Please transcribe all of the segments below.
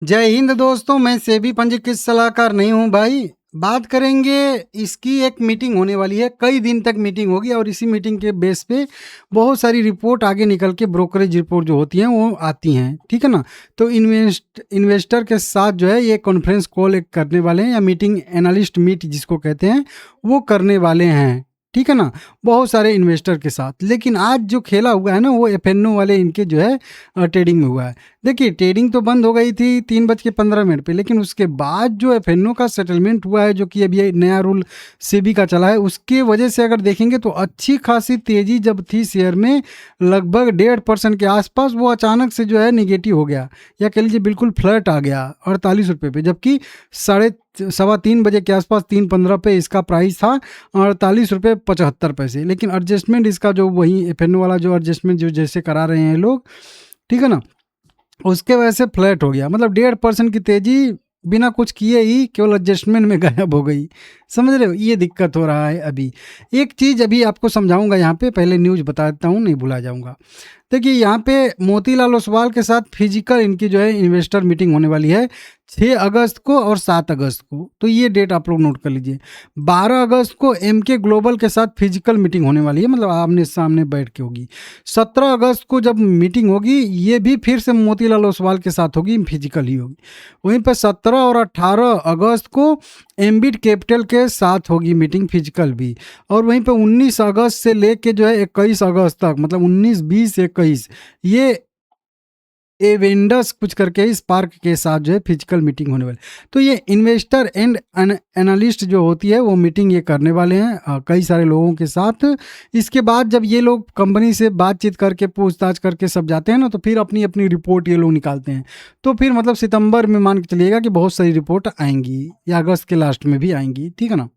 जय हिंद दोस्तों, मैं सेबी पंजीकृत सलाहकार नहीं हूँ भाई। बात करेंगे, इसकी एक मीटिंग होने वाली है, कई दिन तक मीटिंग होगी और इसी मीटिंग के बेस पे बहुत सारी रिपोर्ट आगे निकल के ब्रोकरेज रिपोर्ट जो होती हैं वो आती हैं, ठीक है ना। तो इन्वेस्टर के साथ जो है ये कॉन्फ्रेंस कॉल एक करने वाले हैं या मीटिंग, एनालिस्ट मीट जिसको कहते हैं, वो करने वाले हैं, ठीक है ना। बहुत सारे इन्वेस्टर के साथ। लेकिन आज जो खेला हुआ है ना वो एफएनओ वाले इनके जो है ट्रेडिंग में हुआ है। देखिए, ट्रेडिंग तो बंद हो गई थी 3:15 पे, लेकिन उसके बाद जो एफएनओ का सेटलमेंट हुआ है, जो कि अभी ये नया रूल सेबी का चला है, उसके वजह से अगर देखेंगे तो अच्छी खासी तेजी जब थी शेयर में, लगभग 1.5% के आसपास, वो अचानक से जो है निगेटिव हो गया, या कह लीजिए बिल्कुल फ्लैट आ गया 48 रुपये पे। जबकि साढ़े 3:15 के आसपास 3:15 पे इसका प्राइस था, 48 रुपये 75 पैसे। लेकिन एडजस्टमेंट इसका जो वही एफएनओ वाला जो एडजस्टमेंट जो जैसे करा रहे हैं लोग, ठीक है ना, उसके वजह से फ्लैट हो गया। मतलब 1.5% की तेजी बिना कुछ किए ही केवल एडजस्टमेंट में गायब हो गई। समझ रहे हो, ये दिक्कत हो रहा है अभी। एक चीज़ अभी आपको समझाऊंगा यहाँ पे, पहले न्यूज़ बता देता हूँ, नहीं भुला जाऊंगा। देखिए, यहाँ पे मोतीलाल ओसवाल के साथ फिजिकल इनकी जो है इन्वेस्टर मीटिंग होने वाली है 6 अगस्त को और 7 अगस्त को। तो ये डेट आप लोग नोट कर लीजिए। 12 अगस्त को एमके ग्लोबल के साथ फिजिकल मीटिंग होने वाली है, मतलब आमने सामने बैठ के होगी। 17 अगस्त को जब मीटिंग होगी, ये भी फिर से मोतीलाल ओसवाल के साथ होगी, फिजिकल ही होगी। वहीं पर 17 और 18 अगस्त को एम्बिट कैपिटल के साथ होगी मीटिंग, फिजिकल भी। और वहीं पे 19 अगस्त से लेके जो है 21 अगस्त तक, मतलब 19, 20, 21, ये एवेंडस कुछ करके इस पार्क के साथ जो है फिजिकल मीटिंग होने वाली। तो ये इन्वेस्टर एंड एनालिस्ट जो होती है वो मीटिंग ये करने वाले हैं कई सारे लोगों के साथ। इसके बाद जब ये लोग कंपनी से बातचीत करके पूछताछ करके सब जाते हैं ना, तो फिर अपनी अपनी रिपोर्ट ये लोग निकालते हैं। तो फिर मतलब सितंबर में मान के चलिएगा कि बहुत सारी रिपोर्ट आएंगी, या अगस्त के लास्ट में भी आएंगी, ठीक है ना।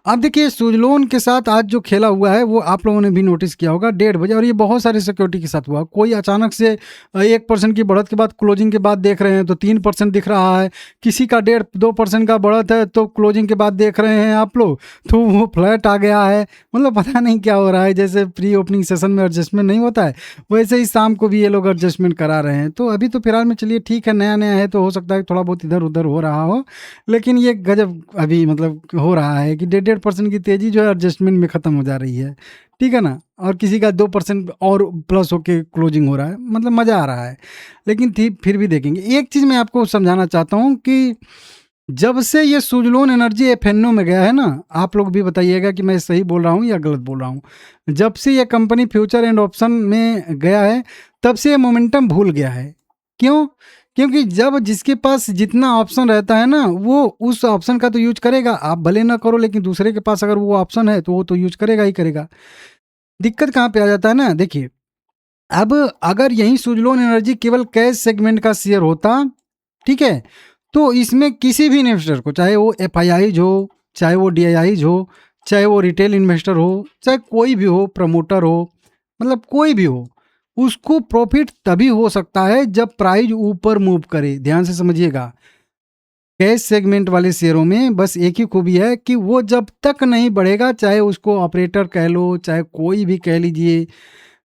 अब देखिए, सुजलोन के साथ आज जो खेला हुआ है वो आप लोगों ने भी नोटिस किया होगा, 1:30 बजे, और ये बहुत सारे सिक्योरिटी के साथ हुआ। कोई अचानक से 1% की बढ़त के बाद क्लोजिंग के बाद देख रहे हैं तो 3% दिख रहा है। किसी का 1.5-2% का बढ़त है तो क्लोजिंग के बाद देख रहे हैं आप लोग तो वो फ्लैट आ गया है। मतलब पता नहीं क्या हो रहा है। जैसे प्री ओपनिंग सेशन में एडजस्टमेंट नहीं होता है, वैसे ही शाम को भी ये लोग एडजस्टमेंट करा रहे हैं। तो अभी तो फिलहाल में चलिए ठीक है, नया नया है तो हो सकता है थोड़ा बहुत इधर उधर हो रहा हो, लेकिन ये गजब अभी मतलब हो रहा है कि 1.5% की तेजी जो है एडजस्टमेंट में ख़त्म हो जा रही है, ठीक है ना। और किसी का 2% और प्लस होके क्लोजिंग हो रहा है, मतलब मज़ा आ रहा है। लेकिन ठीक फिर भी देखेंगे, एक चीज़ मैं आपको समझाना चाहता हूँ कि जब से ये सुजलोन एनर्जी एफएनओ में गया है ना, आप लोग भी बताइएगा कि मैं सही बोल रहा हूँ या गलत बोल रहा हूँ। जब से ये कंपनी फ्यूचर एंड ऑप्शन में गया है, तब से ये मोमेंटम भूल गया है। क्यों? क्योंकि जब जिसके पास जितना ऑप्शन रहता है ना, वो उस ऑप्शन का तो यूज करेगा। आप भले ना करो, लेकिन दूसरे के पास अगर वो ऑप्शन है तो वो तो यूज करेगा ही करेगा। दिक्कत कहाँ पे आ जाता है ना, देखिए, अब अगर यही सुजलोन एनर्जी केवल कैश सेगमेंट का शेयर होता, ठीक है, तो इसमें किसी भी इन्वेस्टर को, चाहे वो एफआईआईज हो, चाहे वो डीआईआईज हो, चाहे वो रिटेल इन्वेस्टर हो, चाहे कोई भी हो, प्रमोटर हो, मतलब कोई भी हो, उसको प्रॉफिट तभी हो सकता है जब प्राइस ऊपर मूव करे। ध्यान से समझिएगा, कैश सेगमेंट वाले शेयरों में बस एक ही खूबी है कि वो जब तक नहीं बढ़ेगा, चाहे उसको ऑपरेटर कह लो, चाहे कोई भी कह लीजिए,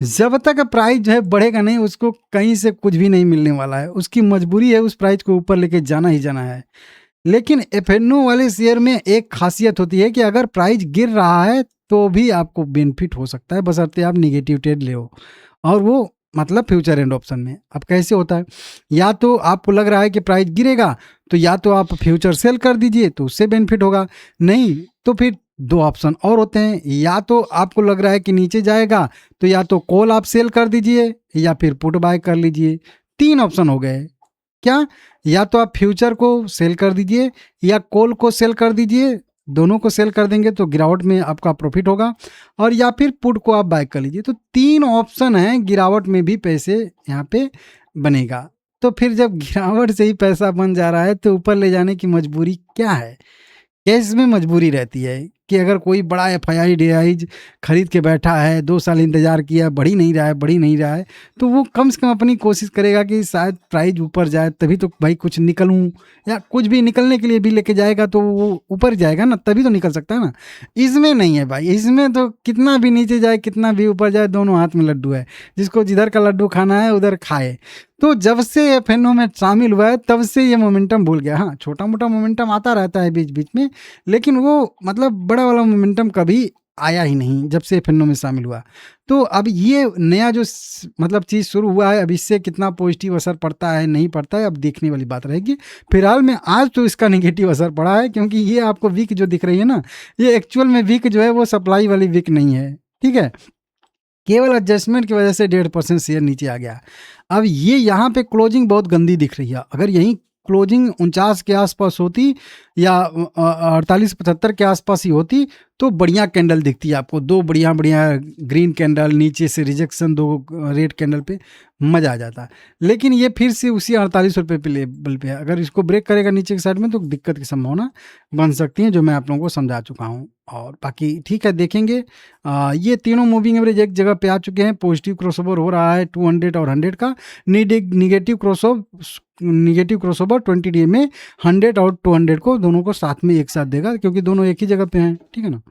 जब तक प्राइस जो है बढ़ेगा नहीं, उसको कहीं से कुछ भी नहीं मिलने वाला है। उसकी मजबूरी है उस प्राइस को ऊपर लेके जाना ही जाना है। लेकिन एफएनओ वाले शेयर में एक खासियत होती है कि अगर प्राइस गिर रहा है तो भी आपको बेनिफिट हो सकता है, बशर्ते आप निगेटिव ट्रेड ले हो, और वो मतलब फ्यूचर एंड ऑप्शन में। अब कैसे होता है, या तो आपको लग रहा है कि प्राइस गिरेगा तो या तो आप फ्यूचर सेल कर दीजिए तो उससे बेनिफिट होगा, नहीं तो फिर दो ऑप्शन और होते हैं। या तो आपको लग रहा है कि नीचे जाएगा तो या तो कॉल आप सेल कर दीजिए या फिर पुट बाय कर लीजिए। 3 ऑप्शन हो गए क्या? या तो आप फ्यूचर को सेल कर दीजिए या कॉल को सेल कर दीजिए। दोनों को सेल कर देंगे तो गिरावट में आपका प्रॉफिट होगा, और या फिर पुट को आप बाय कर लीजिए। तो 3 ऑप्शन हैं, गिरावट में भी पैसे यहाँ पे बनेगा। तो फिर जब गिरावट से ही पैसा बन जा रहा है तो ऊपर ले जाने की मजबूरी क्या है? कैश में मजबूरी रहती है कि अगर कोई बड़ा एफआई डिवाइस खरीद के बैठा है, 2 साल इंतज़ार किया, बढ़ ही नहीं रहा है, तो वो कम से कम अपनी कोशिश करेगा कि शायद प्राइस ऊपर जाए, तभी तो भाई कुछ निकलूँ, या कुछ भी निकलने के लिए भी लेके जाएगा तो वो ऊपर जाएगा ना, तभी तो निकल सकता है ना। इसमें नहीं है भाई, इसमें तो कितना भी नीचे जाए, कितना भी ऊपर जाए, दोनों हाथ में लड्डू है, जिसको जिधर का लड्डू खाना है उधर खाए। तो जब से एफएनओ में शामिल हुआ है तब से ये मोमेंटम भूल गया। हाँ, छोटा मोटा मोमेंटम आता रहता है बीच बीच में, लेकिन वो मतलब बड़ा वाला मोमेंटम कभी आया ही नहीं जब से एफएनओ में शामिल हुआ। तो अब ये नया जो मतलब चीज़ शुरू हुआ है, अब इससे कितना पॉजिटिव असर पड़ता है नहीं पड़ता है, अब देखने वाली बात रहेगी। फिलहाल में आज तो इसका नेगेटिव असर पड़ा है, क्योंकि ये आपको वीक जो दिख रही है ना, ये एक्चुअल में वीक जो है वो सप्लाई वाली वीक नहीं है, ठीक है। केवल एडजस्टमेंट की वजह से 1.5% शेयर नीचे आ गया। अब ये यहाँ पे क्लोजिंग बहुत गंदी दिख रही है। अगर यहीं क्लोजिंग 49 के आसपास होती या 48-75 के आसपास ही होती तो बढ़िया कैंडल दिखती है आपको, 2 बढ़िया ग्रीन कैंडल, नीचे से रिजेक्शन 2 रेड कैंडल पे, मज़ा आ जाता। लेकिन ये फिर से उसी 48 रुपये पे लेवल पे है। अगर इसको ब्रेक करेगा नीचे की साइड में तो दिक्कत की संभावना बन सकती है, जो मैं आप लोगों को समझा चुका हूँ। और बाकी ठीक है, देखेंगे। ये तीनों मूविंग एवरेज एक जगह पे आ चुके हैं। पॉजिटिव क्रॉसओवर हो रहा है 200 और 100 का। नेगेटिव क्रॉसओवर 20 डे में 100 और 200 को दोनों को साथ में एक साथ देगा, क्योंकि दोनों एक ही जगह पे हैं, ठीक है ना।